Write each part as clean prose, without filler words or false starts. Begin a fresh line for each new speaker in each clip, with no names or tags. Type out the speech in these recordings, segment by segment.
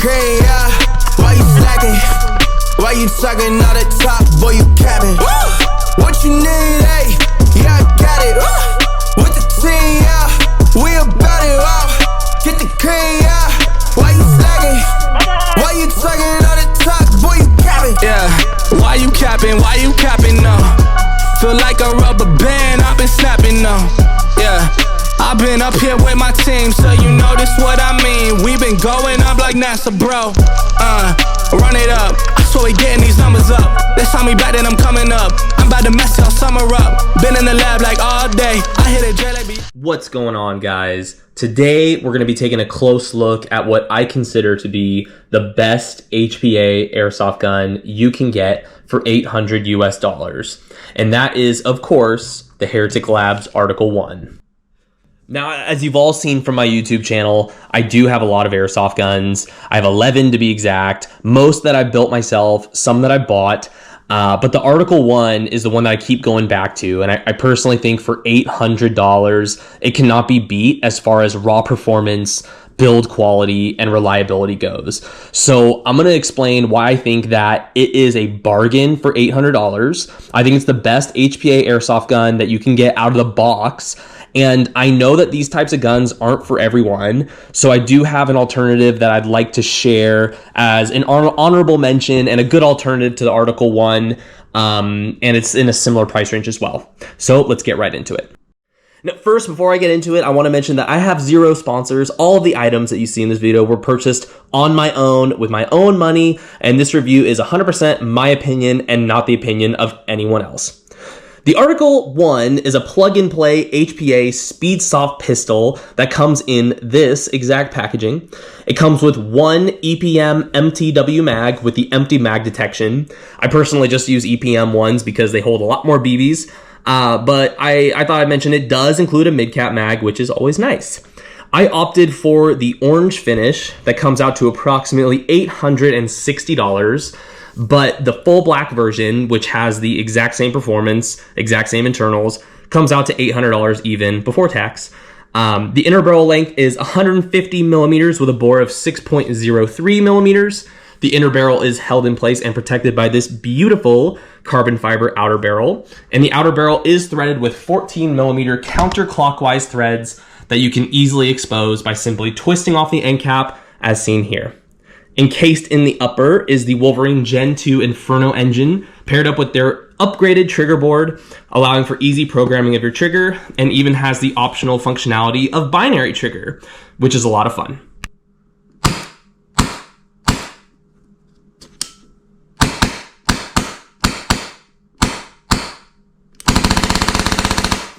cream, yeah. Why you slacking? Why you talking all the top, boy, you capping? What you need, hey? Yeah, I got it. With the team, yeah. We about it, get the cream, yeah. Why you slacking? Why you talking all the top, boy, you capping?
Yeah, why you capping, no? Feel like a rubber band, I've been snapping, no. Yeah, I've been up here with my team, so you know this what I mean. We been going up like NASA, bro. Run it up, I swear we getting these numbers up. They saw me back then, I'm coming up. I'm about to mess y'all summer up. Been in the lab like all day, I hit a jalebi.
What's going on, guys? Today, we're going to be taking a close look at what I consider to be the best HPA Airsoft gun you can get for $800 US. And that is, of course, the Heretic Labs Article 1. Now, as you've all seen from my YouTube channel, I do have a lot of airsoft guns. I have 11 to be exact, most that I built myself, some that I bought. But the Article 1 is the one that I keep going back to. And I personally think for $800, it cannot be beat as far as raw performance, build quality, and reliability goes. So I'm going to explain why I think that it is a bargain for $800. I think it's the best HPA airsoft gun that you can get out of the box. And I know that these types of guns aren't for everyone, so I do have an alternative that I'd like to share as an honorable mention and a good alternative to the Article 1, and it's in a similar price range as well. So let's get right into it. Now, first, before I get into it, I want to mention that I have zero sponsors. All of the items that you see in this video were purchased on my own with my own money, and this review is 100% my opinion and not the opinion of anyone else. The Article 1 is a plug-and-play HPA Speedsoft pistol that comes in this exact packaging. It comes with one EPM MTW mag with the empty mag detection. I personally just use EPM ones because they hold a lot more BBs, but I thought I'd mention it does include a mid-cap mag, which is always nice. I opted for the orange finish that comes out to approximately $860. But the full black version, which has the exact same performance, exact same internals, comes out to $800 even before tax. The inner barrel length is 150 millimeters with a bore of 6.03 millimeters. The inner barrel is held in place and protected by this beautiful carbon fiber outer barrel. And the outer barrel is threaded with 14 millimeter counterclockwise threads that you can easily expose by simply twisting off the end cap as seen here. Encased in the upper is the Wolverine Gen 2 Inferno engine, paired up with their upgraded trigger board, allowing for easy programming of your trigger, and even has the optional functionality of binary trigger, which is a lot of fun.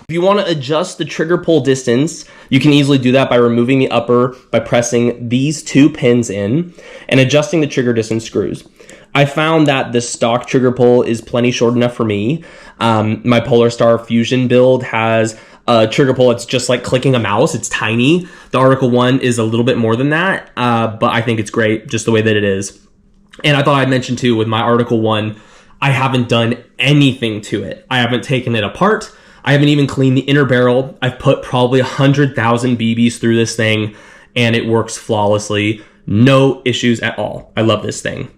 If you want to adjust the trigger pull distance, you can easily do that by removing the upper by pressing these two pins in and adjusting the trigger distance screws. I found that the stock trigger pull is plenty short enough for me. My Polar Star Fusion build has a trigger pull that's just like clicking a mouse. It's tiny. The Article 1 is a little bit more than that, but I think it's great just the way that it is. And I thought I'd mention too, with my Article 1, I haven't done anything to it. I haven't taken it apart. I haven't even cleaned the inner barrel. I've put probably 100,000 BBs through this thing, and it works flawlessly. No issues at all. I love this thing.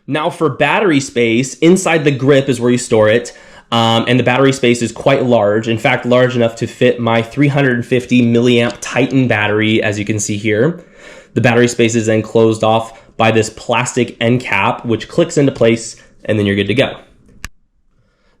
Now for battery space, inside the grip is where you store it, and the battery space is quite large. In fact, large enough to fit my 350 milliamp Titan battery, as you can see here. The battery space is then closed off by this plastic end cap, which clicks into place, and then you're good to go.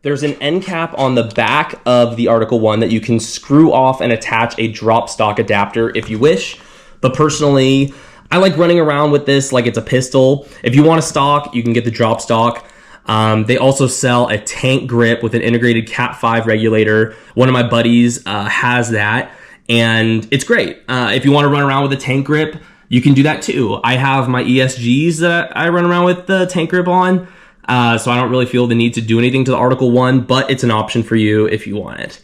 There's an end cap on the back of the Article 1 that you can screw off and attach a drop stock adapter if you wish. But personally, I like running around with this like it's a pistol. If you want a stock, you can get the drop stock. They also sell a tank grip with an integrated Cat 5 regulator. One of my buddies has that, and it's great. If you want to run around with a tank grip, you can do that too. I have my ESGs that I run around with the tank grip on. So I don't really feel the need to do anything to the Article 1, but it's an option for you if you want it.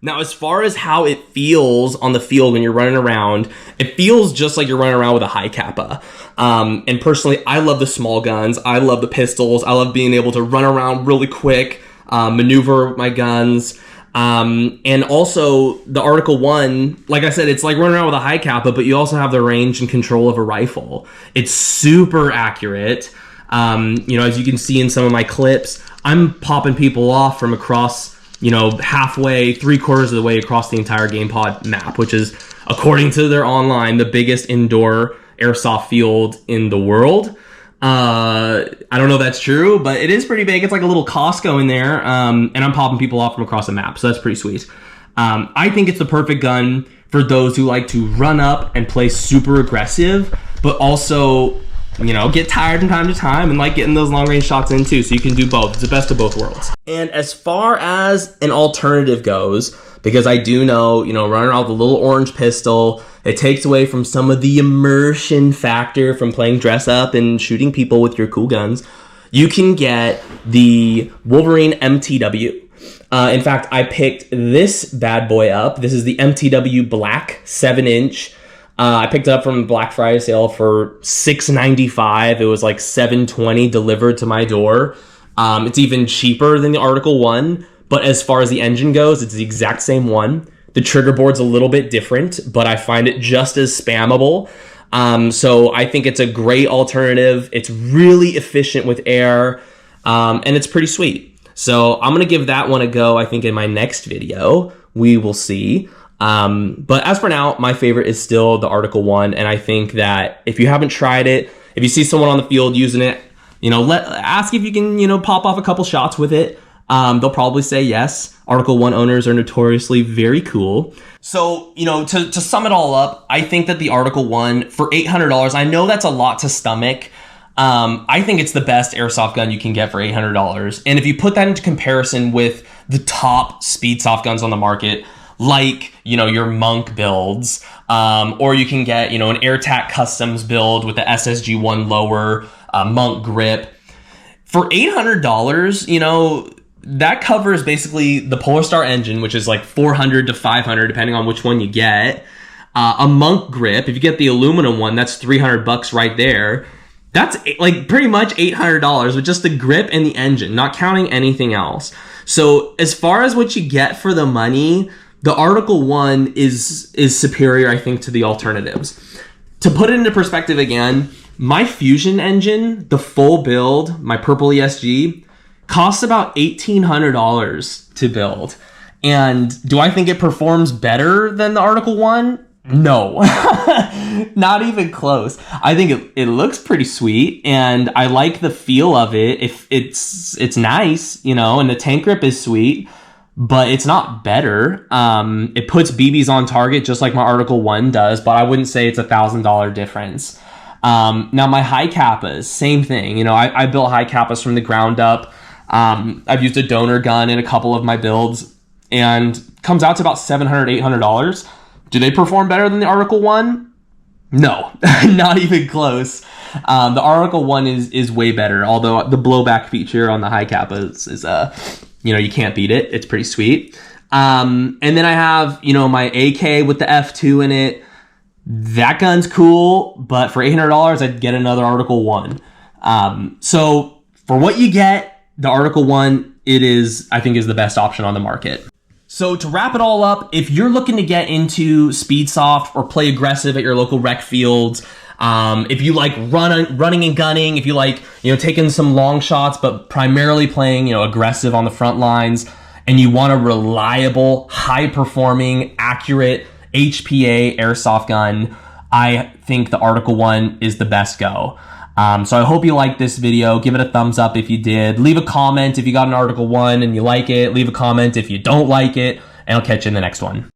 Now, as far as how it feels on the field when you're running around, it feels just like you're running around with a high kappa. And personally, I love the small guns. I love the pistols. I love being able to run around really quick, maneuver my guns. And also the Article 1, like I said, it's like running around with a high kappa, but you also have the range and control of a rifle. It's super accurate. As you can see in some of my clips, I'm popping people off from across, halfway, 3/4 of the way across the entire GamePod map, which is, according to their online, the biggest indoor airsoft field in the world. I don't know if that's true, but it is pretty big. It's like a little Costco in there, and I'm popping people off from across the map, so that's pretty sweet. I think it's the perfect gun for those who like to run up and play super aggressive, but also, get tired from time to time and like getting those long range shots in too, so you can do both. It's the best of both worlds. And as far as an alternative goes, because I do know, running around with a little orange pistol, it takes away from some of the immersion factor from playing dress up and shooting people with your cool guns. You can get the Wolverine MTW. In fact, I picked this bad boy up. This is the MTW Black 7-inch. I picked it up from Black Friday sale for $6.95. It was like $7.20 delivered to my door. It's even cheaper than the Article 1, but as far as the engine goes, it's the exact same one. The trigger board's a little bit different, but I find it just as spammable. So I think it's a great alternative. It's really efficient with air, and it's pretty sweet. So I'm going to give that one a go. I think in my next video, we will see. But as for now, my favorite is still the Article 1. And I think that if you haven't tried it, if you see someone on the field using it, ask if you can, pop off a couple shots with it. They'll probably say yes. Article 1 owners are notoriously very cool. So, to sum it all up, I think that the Article 1 for $800, I know that's a lot to stomach. I think it's the best airsoft gun you can get for $800. And if you put that into comparison with the top speed soft guns on the market, like, your Monk builds, or you can get, an AirTac Customs build with the SSG-1 lower Monk grip. For $800, that covers basically the Polar Star engine, which is like $400 to $500, depending on which one you get. A Monk grip, if you get the aluminum one, that's $300 right there. That's like pretty much $800 with just the grip and the engine, not counting anything else. So as far as what you get for the money, the Article 1 is superior, I think, to the alternatives. To put it into perspective again, my Fusion engine, the full build, my purple ESG, costs about $1,800 to build. And do I think it performs better than the Article 1? No, not even close. I think it looks pretty sweet, and I like the feel of it. If it's nice, and the tank grip is sweet, but it's not better. It puts BBs on target just like my Article 1 does, but I wouldn't say it's $1,000 difference. Now my high kappas, same thing. I built high kappas from the ground up. I've used a donor gun in a couple of my builds, and comes out to about $700, $800. Do they perform better than the Article 1? No, not even close. The Article 1 is way better, although the blowback feature on the high kappas is you can't beat it. It's pretty sweet. And then I have, my AK with the F2 in it. That gun's cool, but for $800, I'd get another Article 1. So for what you get, the Article 1, I think is the best option on the market. So to wrap it all up, if you're looking to get into Speedsoft or play aggressive at your local rec fields, if you like running and gunning, if you like, taking some long shots, but primarily playing, aggressive on the front lines, and you want a reliable, high performing, accurate HPA Airsoft gun, I think the Article 1 is the best go. So I hope you liked this video. Give it a thumbs up if you did. Leave a comment if you got an Article 1 and you like it. Leave a comment if you don't like it. And I'll catch you in the next one.